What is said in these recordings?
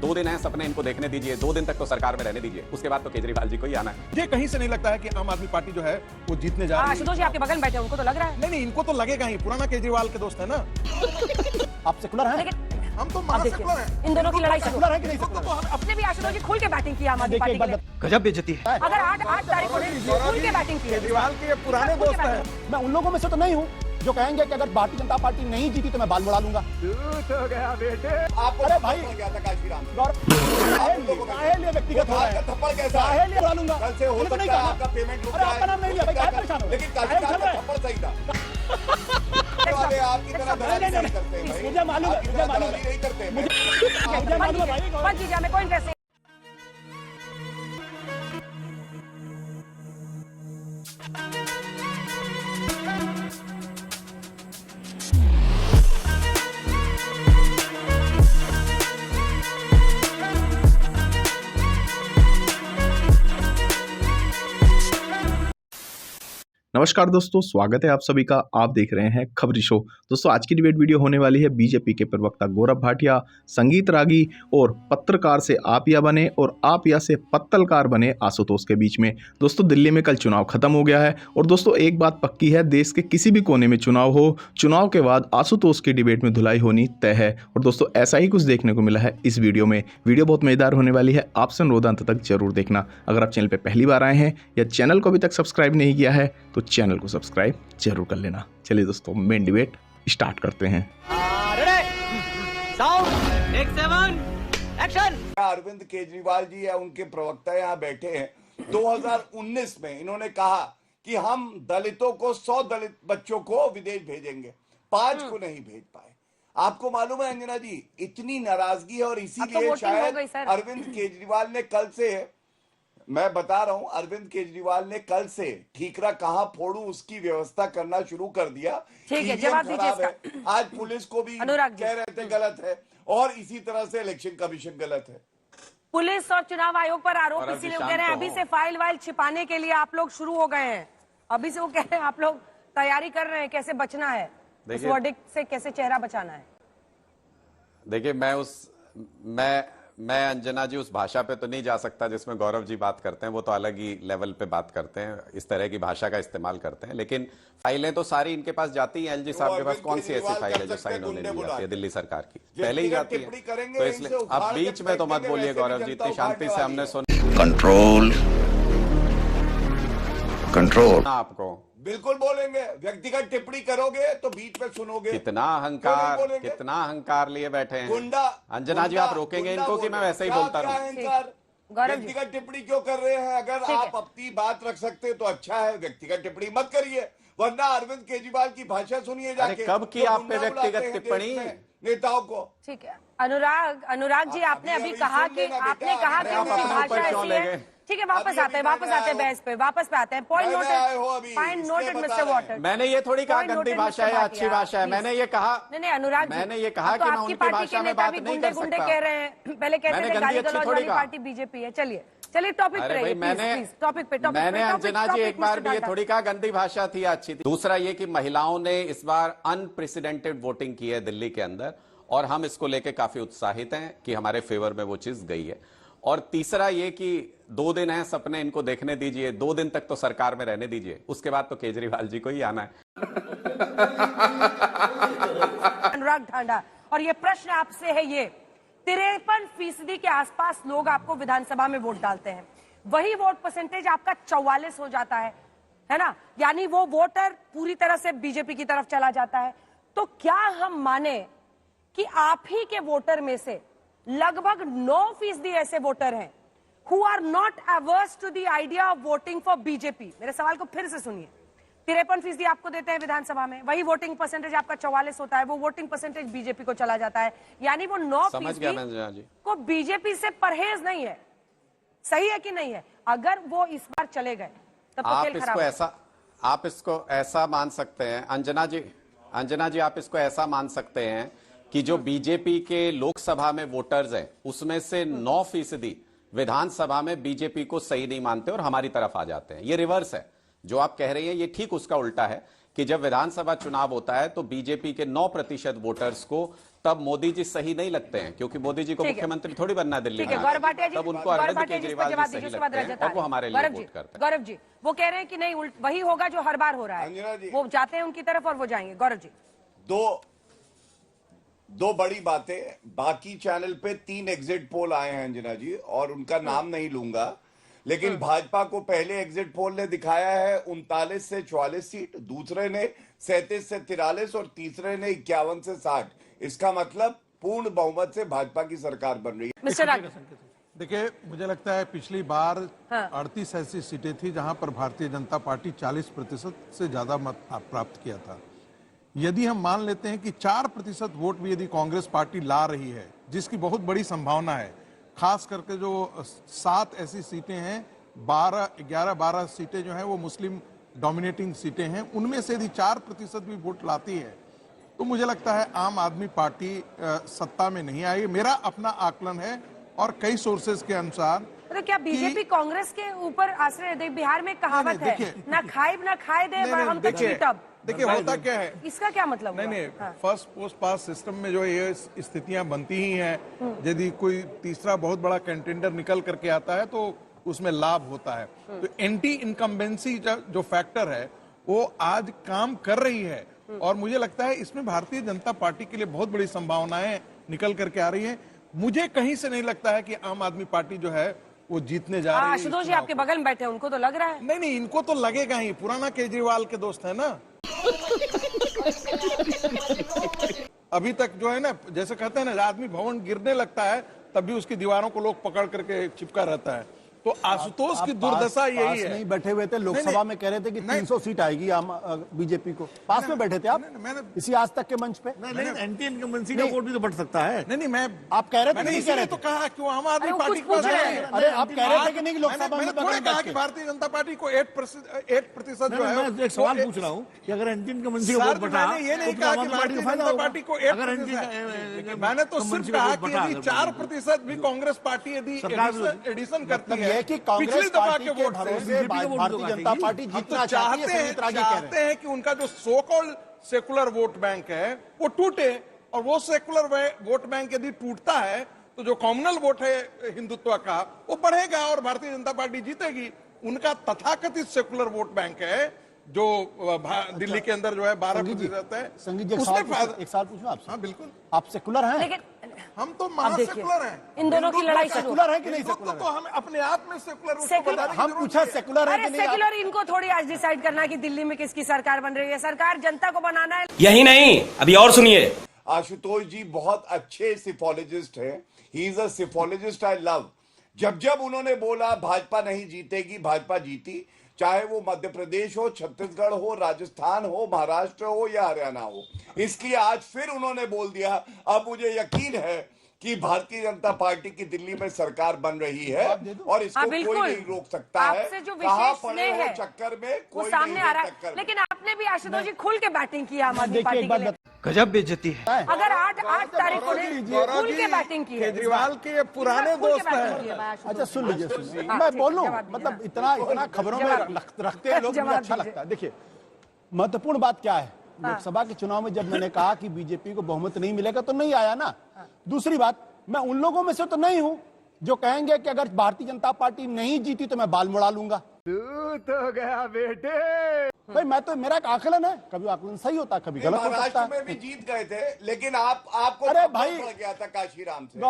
2 दिन है, सपने इनको देखने दीजिए, 2 दिन तक तो सरकार में रहने दीजिए, उसके बाद तो केजरीवाल जी को ही आना है। ये कहीं से नहीं लगता है कि आम आदमी पार्टी जो है वो जीतने जा रही है। आशुतोष जी आपके बगल में बैठे हैं, उनको तो लग रहा है। नहीं, इनको तो लगेगा ही, पुराना केजरीवाल के दोस्त है ना। आप सेकुलर हैं? लेकिन हम तो आप देखिए, महासेकुलर हैं। इन दोनों की लड़ाई शुरू सेकुलर है कि नहीं सेकुलर है? अपने भी आशुतोष जी खुल के बैटिंग की आम आदमी देखिए पार्टी एक के बात लिए। गजब बेइज्जती है। अगर 8 तारीख को खुल के बैटिंग की है। केजरीवाल के ये पुराने खुल के दोस्त हैं। बैटिंग। मैं उन लोगों में से तो नहीं हूँ जो कहेंगे कि अगर भारतीय जनता पार्टी नहीं जीती तो मैं बाल मुड़ा लूंगा। अरे भाई काहे लिए व्यक्तिगत हो रहा है? थप्पड़ कैसा काहे लिए उड़ा लूंगा? कल से हो मैंने तो नहीं सकता है कहा। आपका पेमेंट रुक अरे जाए। आपका नाम नहीं लिया भाई, काहे परेशान हो? लेकिन काहे काशीनाथ उछल का रहे हैं? थप्पड़ सही था। वाले आपकी तरह दलाली नहीं करते हैं भाई। मुझे मालूम है, आपकी मुझे तरह मालूम दलाली है। नहीं करते हैं। मुझे मालूम है भाई। मत कीजिए, हमें कोई इंटरेस्ट नहीं। नमस्कार दोस्तों, स्वागत है आप सभी का। आप देख रहे हैं खबरी शो। दोस्तों आज की डिबेट वीडियो होने वाली है बीजेपी के प्रवक्ता गौरव भाटिया, संगीत रागी और पत्रकार से आपिया बने और आपिया से पत्तलकार बने आशुतोष के बीच में। दोस्तों दिल्ली में कल चुनाव खत्म हो गया है और दोस्तों एक बात पक्की है, देश के किसी भी कोने में चुनाव हो, चुनाव के बाद आशुतोष की डिबेट में धुलाई होनी तय है। और दोस्तों ऐसा ही कुछ देखने को मिला है इस वीडियो में। वीडियो बहुत मजेदार होने वाली है, आपसे अनुरोध अंत तक जरूर देखना। अगर आप चैनल पर पहली बार आए हैं या चैनल को अभी तक सब्सक्राइब नहीं किया है तो चैनल को सब्सक्राइब जरूर कर लेना। चलिए दोस्तों मेन डिबेट स्टार्ट करते हैं। अरविंद केजरीवाल जी या उनके प्रवक्ता यहाँ बैठे हैं। 2019 में इन्होंने कहा कि हम दलितों को 100 दलित बच्चों को विदेश भेजेंगे, 5 को नहीं भेज पाए। आपको मालूम है अंजना जी, इतनी नाराजगी है और इसीलिए वोटिंग हो गई शायद सर। अरविंद केजरीवाल ने कल से, मैं बता रहा हूं, अरविंद केजरीवाल ने कल से ठीकरा कहां फोड़ू उसकी व्यवस्था करना शुरू कर दिया। ठीक है, EVM जवाब दीजिए खराब है। इसका। आज पुलिस को भी अनुराग जी। कह रहे थे गलत है और इसी तरह से इलेक्शन कमीशन गलत है। पुलिस और चुनाव आयोग पर आरोप और इसीलिए अभी कह रहे हैं, शांत अभी हो। से फाइल वाइल छिपाने के लिए आप लोग शुरू हो गए हैं। अभी से वो कह रहे हैं आप लोग तैयारी कर रहे हैं कैसे बचना है, उस देखिए- वर्डिक्ट से कैसे चेहरा बचाना है। देखिए मैं अंजना जी उस भाषा पे तो नहीं जा सकता जिसमें गौरव जी बात करते हैं, वो तो अलग ही लेवल पे बात करते हैं, इस तरह की भाषा का इस्तेमाल करते हैं। लेकिन फाइलें तो सारी इनके पास जाती हैं। एलजी साहब के पास कौन सी ऐसी फाइल है जो साइन होने नहीं जाती है दिल्ली सरकार की? पहले ही जाती है। तो इसलिए अब बीच में तो मत बोलिए गौरव जी, इतनी शांति से हमने सुना कंट्रोल आपको। बिल्कुल बोलेंगे, व्यक्तिगत टिप्पणी करोगे तो बीच में सुनोगे। कितना बोलेंगे? अहंकार लिए बैठे हैं गुंडा अंजना जी, आप रोकेंगे इनको कि मैं वैसे ही बोलता रहूं? अहंकार, गौरव जी। व्यक्तिगत टिप्पणी क्यों कर रहे हैं? अगर ठीक है। आप अपनी बात रख सकते तो अच्छा है, व्यक्तिगत टिप्पणी मत करिए, वरना अरविंद केजरीवाल की भाषा सुनिए जाके। कब की जो आप पे गुंडा व्यक्तिगत बुलाते हैं टिप्पणी? देश में नेताओं को। ठीक है अनुराग जी, आपने अभी कहा कि आपने कहा कि आप उनकी अपने भाषा ऊपर क्यों ऐसी ले है। गए? ठीक है, वापस अभी आते हैं बहस पे, वापस पे आते हैं। पॉइंट नए नए आए हो नोटेड, अभी, पॉइंट इसलिए नोटेड बता मिस्टर रहे हैं। वाटर। मैंने ये थोड़ी कहा Point गंदी noted, भाषा है Mr. अच्छी भाटिया, भाषा है। please। मैंने ये कहा नहीं अनुराग जी, मैंने ये कहा अब तो कि मैं आपकी उनकी पार्टी भाषा के में नेता बात भी नहीं गुंडे कर गुंडे सकता। कह रहे हैं। पहले कहते मैंने थे गंदी गाली अच्छी गलौज थोड़ी वाली कहा। पार्टी बीजेपी है। चलिए टॉपिक पे अरे भाई रहिए, मैंने टॉपिक अंजना जी एक बार भी ये थोड़ी कहा गंदी भाषा थी, अच्छी थी। दूसरा ये कि महिलाओं ने इस बार अनप्रेसिडेंटेड वोटिंग की है दिल्ली के अंदर और हम इसको लेके काफी उत्साहित हैं कि हमारे फेवर में वो चीज गई है। और तीसरा ये कि 2 दिन है, सपने इनको देखने दीजिए, 2 दिन तक तो सरकार में रहने दीजिए, उसके बाद तो केजरीवाल जी को ही आना है। अनुराग ढांडा, और ये प्रश्न आपसे है, ये 53% के आसपास लोग आपको विधानसभा में वोट डालते हैं, वही वोट परसेंटेज आपका 44 हो जाता है ना? यानी वो वोटर पूरी तरह से बीजेपी की तरफ चला जाता है। तो क्या हम माने कि आप ही के वोटर में से लगभग 9% ऐसे वोटर हैं who are not averse to the idea of voting for BJP? मेरे सवाल को फिर से सुनिए। 53% आपको देते हैं विधानसभा में, वही वोटिंग परसेंटेज आपका 44 होता है, वो वोटिंग परसेंटेज बीजेपी को चला जाता है। यानी वो 9% को बीजेपी से परहेज नहीं है। सही है कि नहीं है? अगर वो इस बार चले गए तब तो खेल खराब है। आप इसको ऐसा मान सकते हैं अंजना जी, आप इसको ऐसा मान सकते हैं कि जो बीजेपी के लोकसभा में वोटर्स हैं उसमें से 9% विधानसभा में बीजेपी को सही नहीं मानते और हमारी तरफ आ जाते हैं। ये रिवर्स है। जो आप कह रही हैं ये ठीक उसका उल्टा है कि कि जब विधानसभा चुनाव होता है तो बीजेपी के 9% वोटर्स को तब मोदी जी सही नहीं लगते हैं, क्योंकि मोदी जी को ठीक है। मुख्यमंत्री थोड़ी बनना है दिल्ली ठीक है, में, गौरव भाटिया जी, तब उनको गौरव अरविंद भाटिया जी, केजरीवाल जवाब जी दीजिए, सही उसके बाद लगते हैं रजत और वो हमारे लिए गौरव जी, वोट करते हैं। गौरव जी, वो कह रहे हैं कि नहीं, वही होगा जो हर बार हो रहा अंजना है, जी। वो जाते हैं उनकी तरफ और वो जाएंगे। गौरव जी, दो बड़ी बातें, बाकी चैनल पे 3 एग्जिट पोल आए हैं अंजना जी, और उनका नाम नहीं लूंगा, लेकिन भाजपा को पहले एग्जिट पोल ने दिखाया है 39 से 44 सीट, दूसरे ने 37 से 43 और तीसरे ने 51 से 60। इसका मतलब पूर्ण बहुमत से भाजपा की सरकार बन रही है। मिस्टर राग, देखिए, मुझे लगता है पिछली बार हाँ। 38 ऐसी सीटें थी जहां पर भारतीय जनता पार्टी 40% से ज्यादा मत प्राप्त किया था। यदि हम मान लेते हैं कि 4% वोट भी यदि कांग्रेस पार्टी ला रही है, जिसकी बहुत बड़ी संभावना है, खास करके जो 7 ऐसी सीटें हैं, 11-12 सीटें जो हैं वो मुस्लिम डोमिनेटिंग सीटें हैं, उनमें से यदि 4% भी वोट लाती है तो मुझे लगता है आम आदमी पार्टी सत्ता में नहीं आएगी। मेरा अपना आकलन है और कई सोर्सेज के अनुसार। तो क्या बीजेपी कांग्रेस के ऊपर आश्रय दे? बिहार में कहावत है, देखिए, ना खाए ना खाए दे, हम तो चीटब। देखिए होता क्या है, इसका क्या मतलब हुआ? नहीं हाँ। फर्स्ट पोस्ट पास सिस्टम में जो ये स्थितियां बनती ही हैं, यदि कोई तीसरा बहुत बड़ा कंटेंडर निकल करके आता है तो उसमें लाभ होता है। तो एंटी इनकम्बेंसी जो फैक्टर है वो आज काम कर रही है, और मुझे लगता है इसमें भारतीय जनता पार्टी के लिए बहुत बड़ी संभावनाएं निकल करके आ रही है। मुझे कहीं से नहीं लगता है कि आम आदमी पार्टी जो है वो जीतने जा रही है। आशुतोष जी आपके बगल में बैठे हैं, उनको तो लग रहा है। नहीं, इनको तो लगेगा ही, पुराना केजरीवाल के दोस्त है ना। अभी तक जो है ना, जैसे कहते हैं ना, आदमी भवन गिरने लगता है तब भी उसकी दीवारों को लोग पकड़ करके चिपका रहता है। तो आशुतोष की दुर्दशा यही है। नहीं बैठे हुए थे, लोकसभा में कह रहे थे कि 300 सीट आएगी बीजेपी को। पास में बैठे थे आप इसी आज तक के मंच पे। एंटी इनकम्बेंसी का वोट भी तो बढ़ सकता है। नहीं, मैं आप कह रहे थे, मैंने नहीं कह रहे तो थे? कहा कि आम आदमी अरे वो पार्टी कुछ के पास पूछ रहे है। हैं। अरे आप कह रहे थे कि नहीं कि लोकसभा में मैंने थोड़ा कहा कि भारतीय जनता पार्टी को 8% जो है। मैं एक सवाल पूछ रहा हूँ कि अगर एंटी इनकम्बेंसी का सर, वोट बढ़ा मैंने ये नहीं तो कहा कि आम आदमी भारतीय फायदा जनता होगा। पार्टी को अगर 8%, मैंने तो सिर्फ कहा कि यदि 4% भी कांग्रेस पार्टी यदि एडिशन करती मतलब है, यह कि कांग्रेस पिछली दफा पार्टी के के वोट भरोसे से भारतीय जनता पार्टी हम तो जीतना चाहती है, सुमित रागी कह रहे हैं। चाहते हैं कि उनका जो so called secular vote bank है वो टूटे, और वो सेकुलर वोट बैंक यदि टूटता है तो जो कॉमनल वोट है हिंदुत्व का वो बढ़ेगा और भारतीय जनता पार्टी जीतेगी। उनका तथाकथित सेकुलर वोट बैंक है जो दिल्ली के अंदर जो है 12% है। संगीत जी, एक सवाल पूछूं आपसे? हाँ बिल्कुल, आप सेकुलर हैं? लेकिन हम तो अब देखिए, महासेकुलर हैं। इन दोनों की लड़ाई शुरू। सेकुलर है कि नहीं हिंदुत्व सेकुलर तो हम अपने आप में सेकुलर, उसको सेकुलर- बताने की हम जरूरत पूछा नहीं है। सेकुलर है अरे कि नहीं? सेक्युलर इनको थोड़ी आज डिसाइड करना है कि दिल्ली में किसकी सरकार बन रही है। सरकार जनता को बनाना है। यही नहीं, अभी और सुनिए। आशुतोष जी बहुत अच्छे सिफोलॉजिस्ट हैं, he is a सिफोलॉजिस्ट I love. जब उन्होंने बोला भाजपा नहीं जीतेगी, भाजपा जीती, चाहे वो मध्य प्रदेश हो, छत्तीसगढ़ हो, राजस्थान हो, महाराष्ट्र हो या हरियाणा हो। इसलिए आज फिर उन्होंने बोल दिया। अब मुझे यकीन है कि भारतीय जनता पार्टी की दिल्ली में सरकार बन रही है और इसको कोई बिल्कुल। नहीं रोक सकता है। आपसे जो कहां विशेष पड़े स्नेह हो है चक्कर में, वो कोई सामने नहीं आ है रहा है। टक्कर में। लेकिन आपने भी आशुतोष जी खुल के बैटिंग की आम आदमी देखिए, पार्टी एक के बात लिए। गजब बेइज्जती है। अगर 8 तारीख को गौरव खुल जी, के बैटिंग की है, केजरीवाल के ये पुराने दोस्त हैं। अच्छा सुन लीजिए, हाँ, मैं ठीक, बोलूं, जवाब दीजिए, मतलब हाँ। इतना खबरों में रखते हैं लोग, मुझे जवाब अच्छा दीजिए। लगता है। देखिए, महत्वपूर्ण बात क्या है, लोकसभा के चुनाव में जब मैंने कहा कि बीजेपी को बहुमत नहीं मिलेगा तो नहीं आया ना। दूसरी बात, मैं उन लोगों में से तो नहीं हूं जो कहेंगे कि अगर भारतीय जनता पार्टी नहीं जीती तो मैं बाल मुड़ा लूंगा। तू तो गया बेटे। भाई मैं तो, मेरा एक आकलन है, कभी आकलन सही होता है, कभी गलत हो सकता महाराष्ट्र है। में भी जीत गए थे, लेकिन आपको अरे थप्पड़ भाई, पड़ गया था काशीराम से।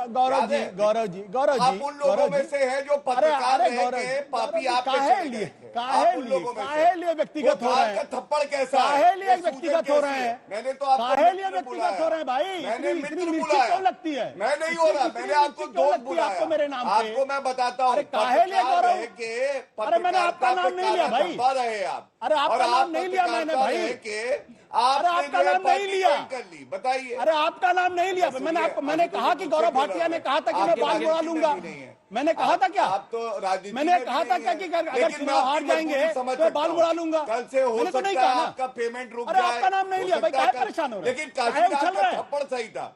गौरव जी, गौरव जी, गौरव जी, आप उन लोगों में से हैं जो पत्रकार रह के पापी आप पे चले गए थे। आप उन लोगों में से। काहे लिए व्यक्तिगत हो रहे हैं? थप्पड़ कैसा है? काहे लिए ये व्यक्तिगत सूजन हो रहे कैसी है? हैं? मैंने तो आपको काहे लिए मित्र व्यक्तिगत बुलाया। हो रहे हैं भाई? मैंने इतनी मित्र मिर्ची बुलाया। क्यों लगती है? मैं नहीं हो रहा, मैंने आपको क्यों दोस्त लगती है बुलाया। आपको मेरे नाम पे? आपको मैं बताता हूँ, अरे काहे लिए पत्रकार गौरव? रह के अरे मैंने आपका पत्रकारिता नाम पे नहीं लिया काला भाई। धब्बा रहे आप। अरे आपका और नाम आप नहीं लिया मैंने पत्रकारिता भाई। रह के आपने आपका जो है नाम नहीं पार्टी लिया। ज्वाइन कर ली। बताइए। अरे आपका नाम नहीं लिया। मैंने कहा कि गौरव भाटिया ने कहा था कि मैं बाल मुड़ा लूंगा। मैंने कहा था क्या? आप तो राजनीति मैंने में भी कहा था नहीं क्या हैं। कि अगर लेकिन चुनाव मैं हार आपकी जाएंगे मजबूरी समझ तो मैं सकता बाल हूं। मुड़ा लूंगा। कल से हो मैंने तो नहीं सकता कहा है ना। आपका पेमेंट रुक अरे जाए। आपका नाम नहीं हो लिया भाई, सकता है काहे परेशान हो रहे हैं? लेकिन काहे काशीराम उछल रहे का हैं? थप्पड़ सही था।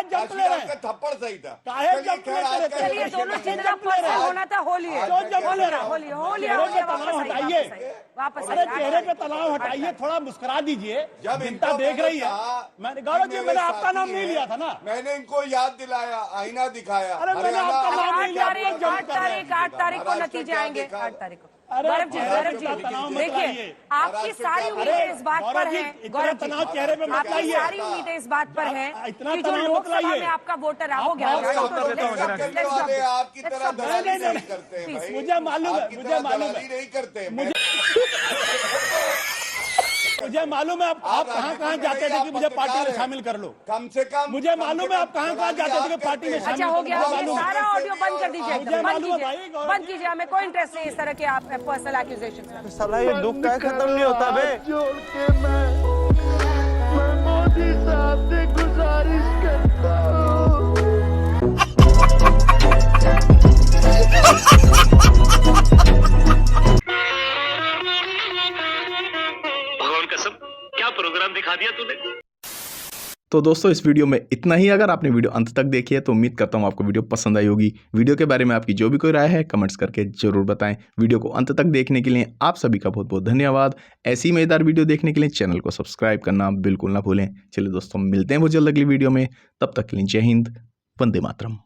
जंप ले रहे काशीराम का हैं। थप्पड़ सही था। काहे चलिए, जब खैर, आज का चलिए विषय दोनों नहीं चीज है। का पर्सन होना था। होली है, जो जब होली बोले है, होली है, होली है, चेहरे होली है, पे तनाव वापस हटाइए। आइए, वापस अरे आइए। चेहरे पे तनाव हटाइए, थोड़ा मुस्कुरा दीजिए। जब जनता इनको देख रही है। कहा मैंने गौरव जी, कि मैंने मेरे आपका नाम साथी नहीं हैं, लिया था ना। मैंने इनको याद दिलाया, आईना दिखाया। अरे मैंने हरियाणा आपका नाम आपने नहीं लिया, क्या आप लोग जब कर रहे हैं। 8 तारीख को महाराष्ट्र नतीजे क्या आएंगे। देखा? 8 तारीख को। अरे गौरव जी, महाराष्ट्र गौरव जी, का तनाव मत देखिए लाइए। आपकी महाराष्ट्र सारी क्या उम्मीदें इस बात पर गौरव जी, हैं। इतना गौरव जी, तनाव चेहरे पे मत आपकी लाइए। सारी उम्मीदें इस बात पर हैं इतना कि जो तनाव मत लोकसभा लाइए। में आपका वोटर है वो आप गया। बहुत अरे हम लोग क्या करने वाले हैं? आपकी तरह दलाली नहीं करते हैं भाई। मुझे मालूम है, आपकी मुझे तरह मालूम है। दलाली नहीं करते हैं। मुझे मालूम है आप कहाँ जाते थे कि मुझे पार्टी में शामिल कर लो। कम से कम मुझे मालूम है आप कहाँ जाते थे कि पार्टी में शामिल अच्छा हो गया, मुझे ये मालूम है। सारा ऑडियो बंद कर दीजिए, मुझे बंद मालूम है कीजिए, भाई, गौरव बंद जी। कीजिए। हमें कोई इंटरेस्ट नहीं इस तरह के आप पर्सनल एक्यूजेशन में। साला ये दुख का खत्म नहीं होता बे। जोड़ के मैं मोदी साहब से गुजारिश करता हूँ। भगवान कसम क्या प्रोग्राम दिखा दिया तूने। तो दोस्तों इस वीडियो में इतना ही। अगर आपने वीडियो अंत तक देखी है तो उम्मीद करता हूँ आपको वीडियो पसंद आई होगी। वीडियो के बारे में आपकी जो भी कोई राय है कमेंट्स करके जरूर बताएं। वीडियो को अंत तक देखने के लिए आप सभी का बहुत बहुत धन्यवाद। ऐसी मजेदार वीडियो देखने के लिए चैनल को सब्सक्राइब करना बिल्कुल ना भूलें। चलिए दोस्तों, मिलते हैं वो जल्द अगली वीडियो में। तब तक के लिए जय हिंद, वंदे मातरम।